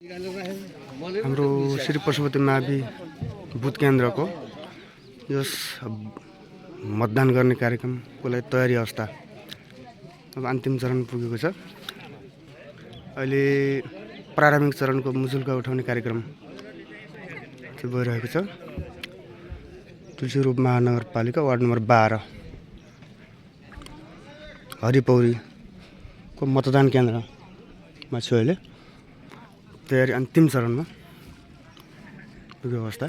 हाम्रो श्री पशुपति मावि बुथ केन्द्रको यस मतदान गर्ने कार्यक्रमको लागि तयारी अवस्था अब अन्तिम चरण पुगेको छ। अहिले प्रारम्भिक चरणको मुजुल्का उठाउने कार्यक्रम भइरहेको छ। तुलसीरूप महानगरपालिका वार्ड नम्बर 12 हरिपौरीको मतदान केन्द्रमा छु। अहिले तयारी अन्तिम चरणमा पुगेको अवस्था।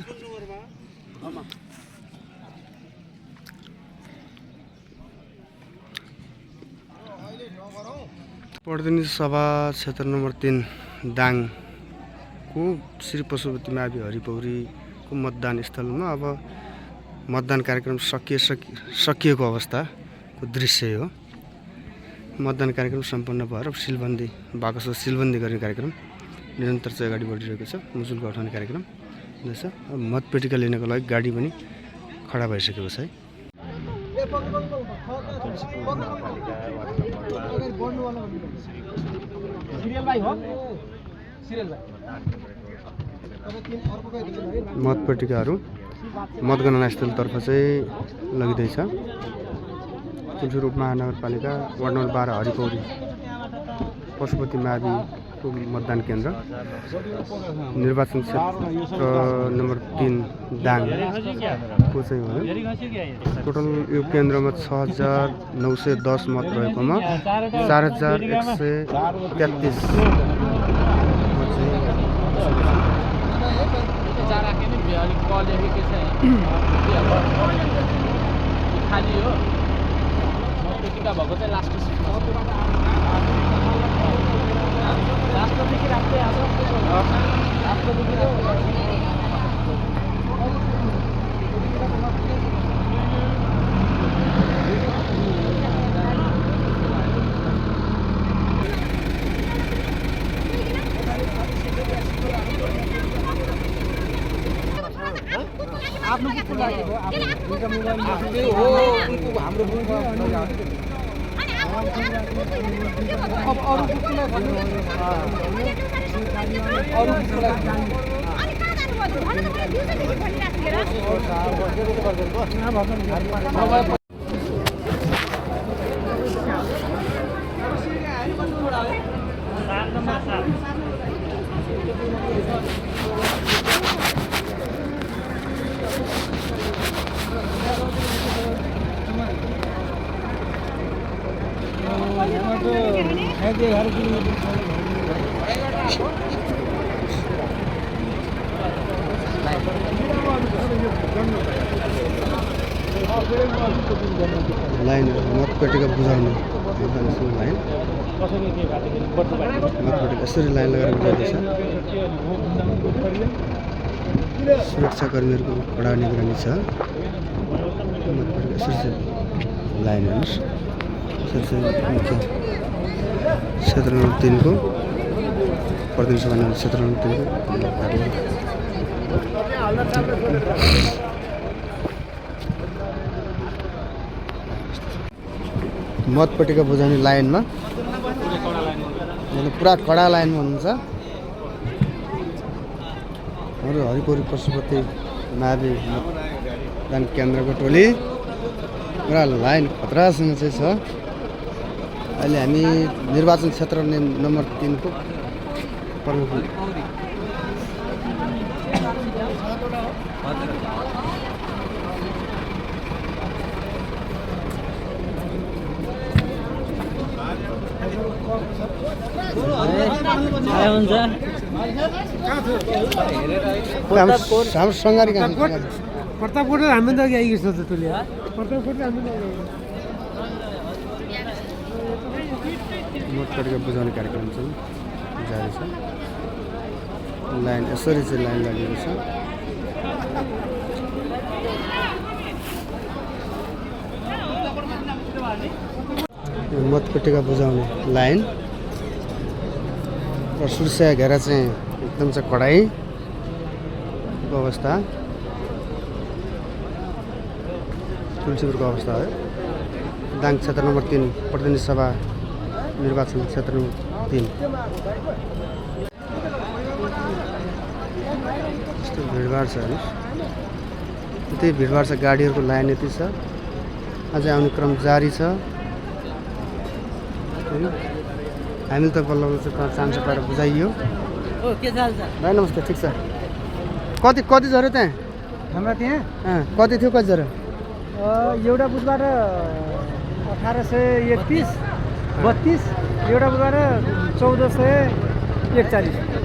प्रतिनिधि सभा क्षेत्र नम्बर 3 दाङको श्री पशुपति मावि हरिपौरीको मतदान स्थलमा अब मतदान कार्यक्रम सकिएको अवस्थाको दृश्य हो। मतदान कार्यक्रम सम्पन्न भएर सिलबन्दी भएको छ। सिलबन्दी गर्ने कार्यक्रम निरन्तर चाहिँ अगाडि बढिरहेको छ। मुजुल्का उठाउने कार्यक्रम हुँदैछ। अब मतपेटिका लिनको लागि गाडी पनि खडा भइसकेको छ है। मतपेटिकाहरू मतगणना स्थलतर्फ चाहिँ लगिँदैछ। तुलसीरूप महानगरपालिका वार्ड नम्बर 12 हरिपौरी पशुपति माविको मतदान केन्द्र निर्वाचन क्षेत्र नम्बर 3 दाङको चाहिँ हो। टोटल यो केन्द्रमा 6910 मत रहेकोमा 4133 खाली हो। मतपेटिका भएको चाहिँ लास्टदेखि राख्दै आएको आफ्नो कुकुर लागेको हो। हाम्रो अब अरू कुकुरलाई भन्नु लाइन मतपेटिका बुझाउने लाइन मतपेटिका यसरी लाइन लगाएर बुझाउँदैछ। सुरक्षाकर्मीहरूको कडा निगरानी छ। मतपेटिका यसरी लाइन हेर्नुहोस्। मुख्य क्षेत्र नम्बर 3 को प्रतिनिधि सभा क्षेत्र नम्बर 3 को मतपेटिका बुझाउने लाइनमा पुरा कडा लाइनमा हुनुहुन्छ। हाम्रो हरिपौरी पशुपति मावि मतदान केन्द्रको टोली पुरा लाइन खतरासँग चाहिँ छ। अहिले हामी निर्वाचन क्षेत्र नम्बर 3 को प्रमुख हाम्रो सङ्गारी कहाँ प्रतापकोट हामी त आइगेछ त तुले प्रतापकोट हामी मतपेटिका बुझाउने कार्यक्रम चाहिँ जारी छ। लाइन यसरी चाहिँ लाइन लागेको छ। मतपेटिका बुझाउने लाइन र सुरक्षा घेरा चाहिँ एकदम चाहिँ कडाइको अवस्था। तुलसीपुरको अवस्था है। दाङ क्षेत्र नम्बर 3 प्रतिनिधि सभा निर्वाचन क्षेत्र नम्बर 3 यस्तो भिडभाड छ हेर्नुहोस् त्यही भिडभाड छ गाडीहरूको लाइन यति छ अझै आउने क्रम जारी छ हामीले त बल्ल बल्ल चाहिँ चान्स पाएर बुझाइयो के चाल छ भाइ नमस्ते ठिक छ कति झऱ्यो त्यहाँ हाम्रो त्यहाँ कति थियो कति झऱ्यो एउटा बुधबार 1831 32 एउटा बुधबार 1441